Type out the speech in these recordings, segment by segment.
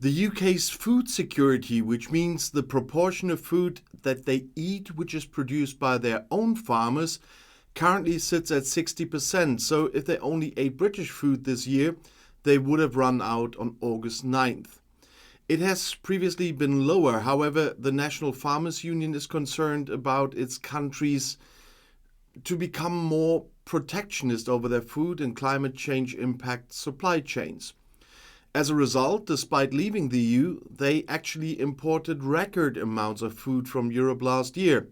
The UK's food security, which means the proportion of food that they eat which is produced by their own farmers, currently sits at 60%. So if they only ate British food this year, they would have run out on August 9th. It has previously been lower. However, the National Farmers Union is concerned about its countries to become more protectionist over their food and climate change impact supply chains. As a result, despite leaving the EU, they actually imported record amounts of food from Europe last year.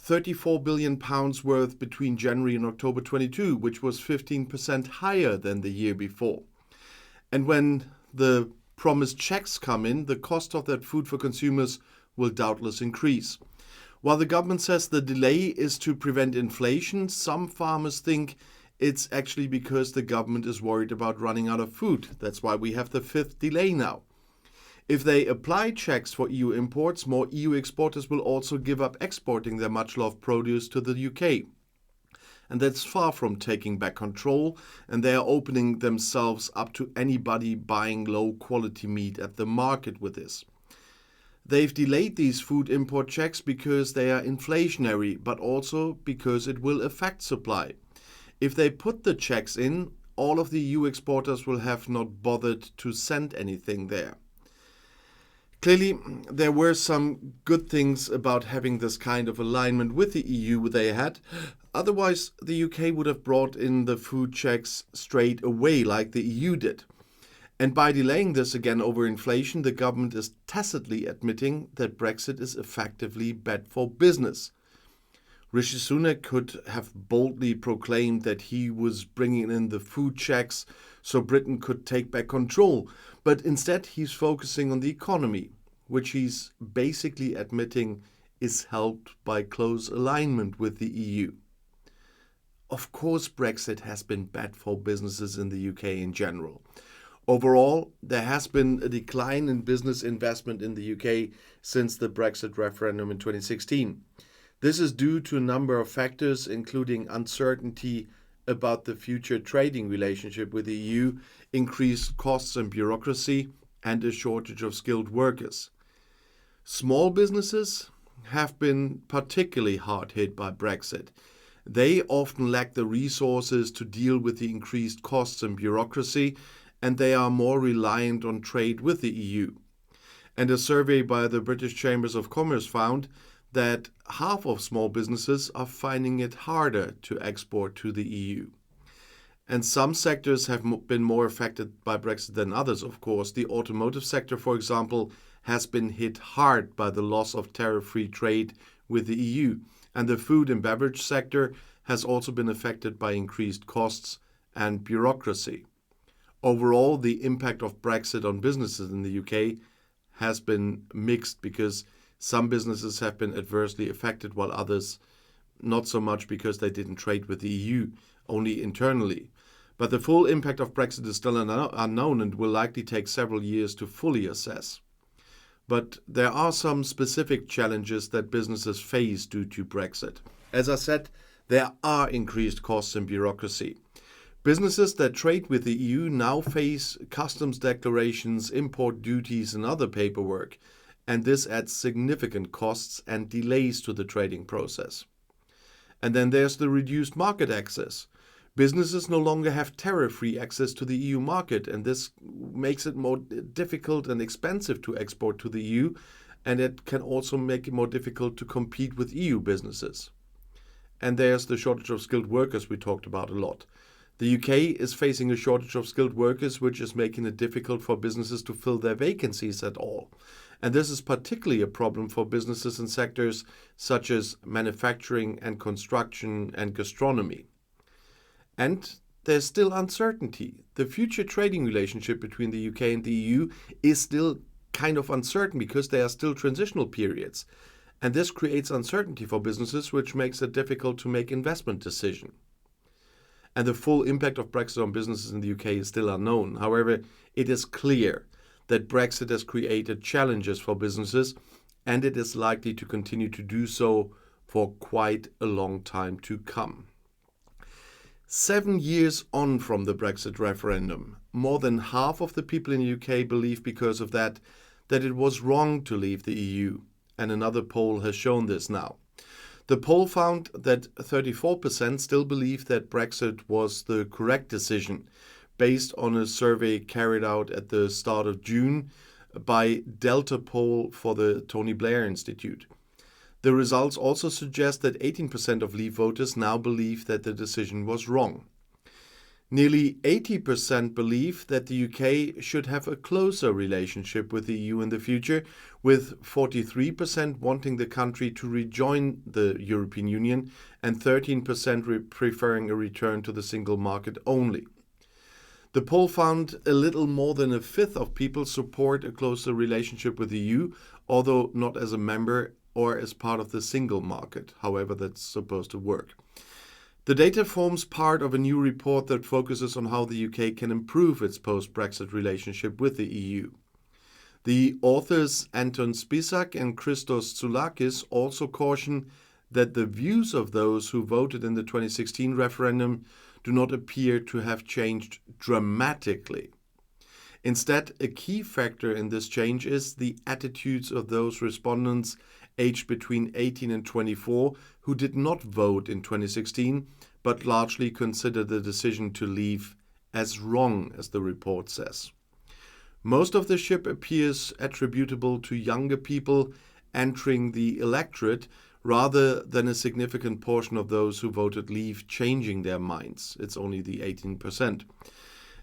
£34 billion worth between January and October 22, which was 15% higher than the year before. And when the promised checks come in, the cost of that food for consumers will doubtless increase. While the government says the delay is to prevent inflation, some farmers think it's actually because the government is worried about running out of food. That's why we have the fifth delay now. If they apply checks for EU imports, more EU exporters will also give up exporting their much-loved produce to the UK. And that's far from taking back control, and they are opening themselves up to anybody buying low-quality meat at the market with this. They've delayed these food import checks because they are inflationary, but also because it will affect supply. If they put the checks in, all of the EU exporters will have not bothered to send anything there. Clearly, there were some good things about having this kind of alignment with the EU they had. Otherwise, the UK would have brought in the food checks straight away like the EU did. And by delaying this again over inflation, the government is tacitly admitting that Brexit is effectively bad for business. Rishi Sunak could have boldly proclaimed that he was bringing in the food checks so Britain could take back control, but instead he's focusing on the economy, which he's basically admitting is helped by close alignment with the EU. Of course, Brexit has been bad for businesses in the UK in general. Overall, there has been a decline in business investment in the UK since the Brexit referendum in 2016. This is due to a number of factors, including uncertainty about the future trading relationship with the EU, increased costs and bureaucracy, and a shortage of skilled workers. Small businesses have been particularly hard hit by Brexit. They often lack the resources to deal with the increased costs and bureaucracy, and they are more reliant on trade with the EU. And a survey by the British Chambers of Commerce found that half of small businesses are finding it harder to export to the EU. And some sectors have been more affected by Brexit than others, of course. The automotive sector, for example, has been hit hard by the loss of tariff-free trade with the EU. And the food and beverage sector has also been affected by increased costs and bureaucracy. Overall, the impact of Brexit on businesses in the UK has been mixed because some businesses have been adversely affected while others not so much because they didn't trade with the EU, only internally. But the full impact of Brexit is still unknown and will likely take several years to fully assess. But there are some specific challenges that businesses face due to Brexit. As I said, there are increased costs and bureaucracy. Businesses that trade with the EU now face customs declarations, import duties, and other paperwork, and this adds significant costs and delays to the trading process. And then there's the reduced market access. Businesses no longer have tariff-free access to the EU market, and this makes it more difficult and expensive to export to the EU, and it can also make it more difficult to compete with EU businesses. And there's the shortage of skilled workers we talked about a lot. The UK is facing a shortage of skilled workers, which is making it difficult for businesses to fill their vacancies at all. And this is particularly a problem for businesses in sectors such as manufacturing and construction and gastronomy. And there's still uncertainty. The future trading relationship between the UK and the EU is still kind of uncertain because there are still transitional periods. And this creates uncertainty for businesses, which makes it difficult to make investment decisions. And the full impact of Brexit on businesses in the UK is still unknown. However, it is clear that Brexit has created challenges for businesses, and it is likely to continue to do so for quite a long time to come. 7 years on from the Brexit referendum, more than half of the people in the UK believe because of that it was wrong to leave the EU, and another poll has shown this now. The poll found that 34% still believe that Brexit was the correct decision, based on a survey carried out at the start of June by Delta Poll for the Tony Blair Institute. The results also suggest that 18% of Leave voters now believe that the decision was wrong. Nearly 80% believe that the UK should have a closer relationship with the EU in the future, with 43% wanting the country to rejoin the European Union and 13% preferring a return to the single market only. The poll found a little more than a fifth of people support a closer relationship with the EU, although not as a member or as part of the single market, however that's supposed to work. The data forms part of a new report that focuses on how the UK can improve its post-Brexit relationship with the EU. The authors Anton Spisak and Christos Tsoulakis also caution that the views of those who voted in the 2016 referendum do not appear to have changed dramatically. Instead, a key factor in this change is the attitudes of those respondents aged between 18 and 24 who did not vote in 2016, but largely consider the decision to leave as wrong, as the report says. Most of the shift appears attributable to younger people entering the electorate rather than a significant portion of those who voted leave changing their minds. It's only the 18%.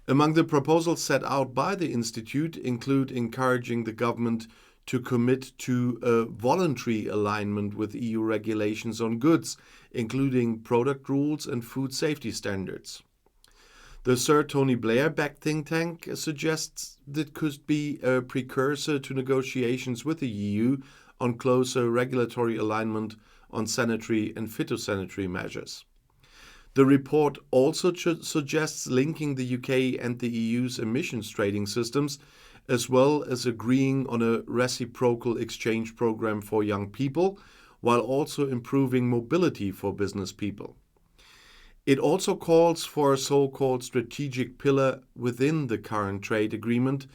Among the proposals set out by the Institute include encouraging the government to commit to a voluntary alignment with EU regulations on goods, including product rules and food safety standards. The Sir Tony Blair-backed think tank suggests that could be a precursor to negotiations with the EU on closer regulatory alignment on sanitary and phytosanitary measures. The report also suggests linking the UK and the EU's emissions trading systems, as well as agreeing on a reciprocal exchange program for young people, while also improving mobility for business people. It also calls for a so-called strategic pillar within the current trade agreement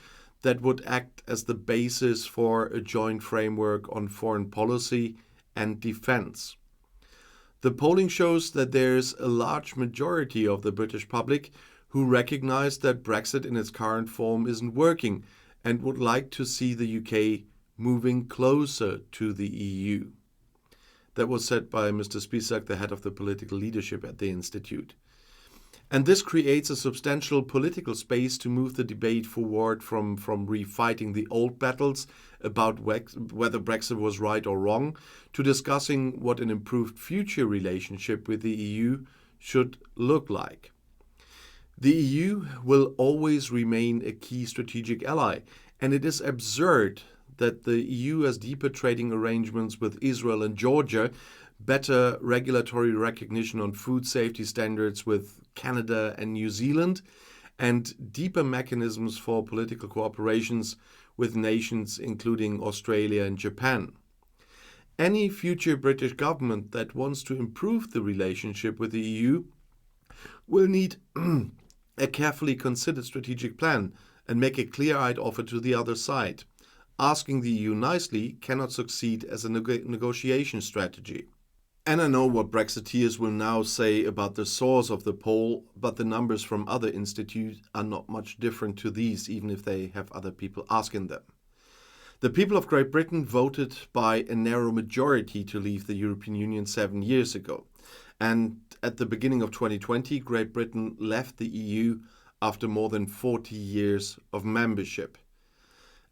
that would act as the basis for a joint framework on foreign policy and defense. The polling shows that there is a large majority of the British public who recognize that Brexit in its current form isn't working and would like to see the UK moving closer to the EU. That was said by Mr. Spisak, the head of the political leadership at the Institute. And this creates a substantial political space to move the debate forward from refighting the old battles about whether Brexit was right or wrong to discussing what an improved future relationship with the EU should look like. The EU will always remain a key strategic ally, and it is absurd that the EU has deeper trading arrangements with Israel and Georgia, better regulatory recognition on food safety standards with Canada and New Zealand, and deeper mechanisms for political cooperations with nations including Australia and Japan. Any future British government that wants to improve the relationship with the EU will need a carefully considered strategic plan and make a clear-eyed offer to the other side. Asking the EU nicely cannot succeed as a negotiation strategy. And I know what Brexiteers will now say about the source of the poll, but the numbers from other institutes are not much different to these, even if they have other people asking them. The people of Great Britain voted by a narrow majority to leave the European Union 7 years ago. And at the beginning of 2020, Great Britain left the EU after more than 40 years of membership.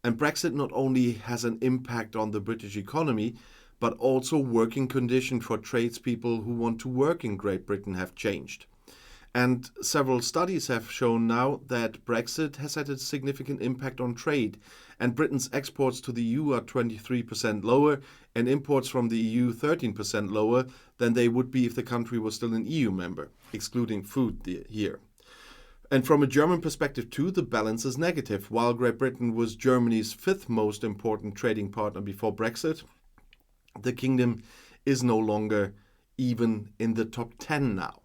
And Brexit not only has an impact on the British economy, but also working conditions for tradespeople who want to work in Great Britain have changed. And several studies have shown now that Brexit has had a significant impact on trade, and Britain's exports to the EU are 23% lower and imports from the EU 13% lower than they would be if the country was still an EU member, excluding food here. And from a German perspective too, the balance is negative. While Great Britain was Germany's fifth most important trading partner before Brexit, the kingdom is no longer even in the top 10 now.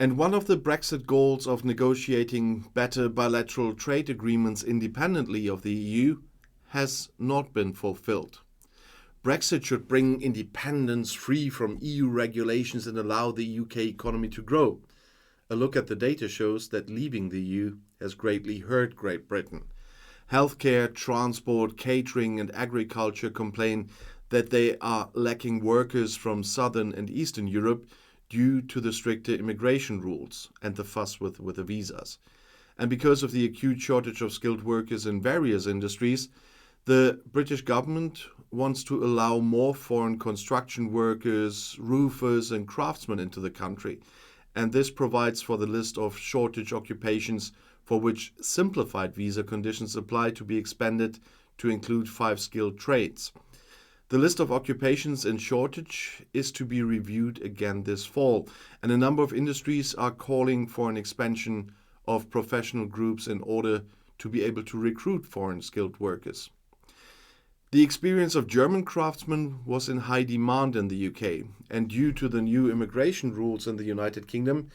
And one of the Brexit goals of negotiating better bilateral trade agreements independently of the EU has not been fulfilled. Brexit should bring independence free from EU regulations and allow the UK economy to grow. A look at the data shows that leaving the EU has greatly hurt Great Britain. Healthcare, transport, catering and agriculture complain that they are lacking workers from Southern and Eastern Europe due to the stricter immigration rules and the fuss with the visas. And because of the acute shortage of skilled workers in various industries, the British government wants to allow more foreign construction workers, roofers and craftsmen into the country. And this provides for the list of shortage occupations for which simplified visa conditions apply to be expanded to include 5 skilled trades. The list of occupations in shortage is to be reviewed again this fall, and a number of industries are calling for an expansion of professional groups in order to be able to recruit foreign skilled workers. The experience of German craftsmen was in high demand in the UK, and due to the new immigration rules in the United Kingdom,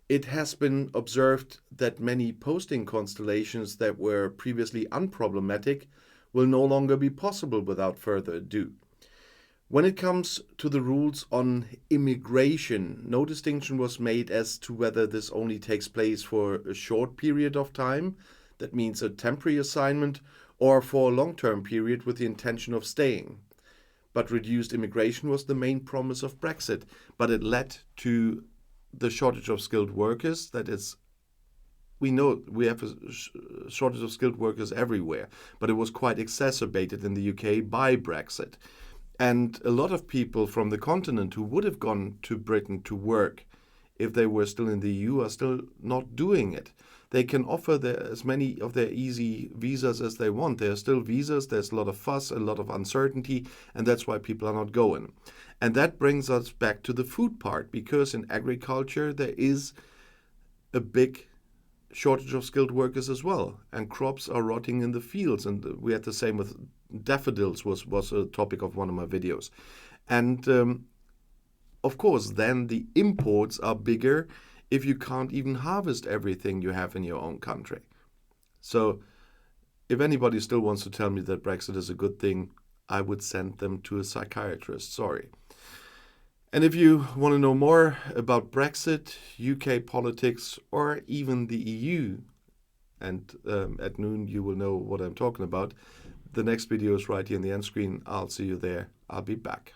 it has been observed that many posting constellations that were previously unproblematic will no longer be possible without further ado. When it comes to the rules on immigration, no distinction was made as to whether this only takes place for a short period of time, that means a temporary assignment, or for a long-term period with the intention of staying. But reduced immigration was the main promise of Brexit, but it led to the shortage of skilled workers. That is, we know we have a shortage of skilled workers everywhere, but it was quite exacerbated in the UK by Brexit. And a lot of people from the continent who would have gone to Britain to work if they were still in the EU are still not doing it. They can offer as many of their easy visas as they want. There are still visas, there's a lot of fuss, a lot of uncertainty, and that's why people are not going. And that brings us back to the food part, because in agriculture there is a big shortage of skilled workers as well, and crops are rotting in the fields, and we had the same with daffodils was a topic of one of my videos. And of course then the imports are bigger if you can't even harvest everything you have in your own country. So if anybody still wants to tell me that Brexit is a good thing, I would send them to a psychiatrist, sorry. And if you want to know more about Brexit, UK politics, or even the EU, and at noon you will know what I'm talking about, the next video is right here in the end screen. I'll see you there. I'll be back.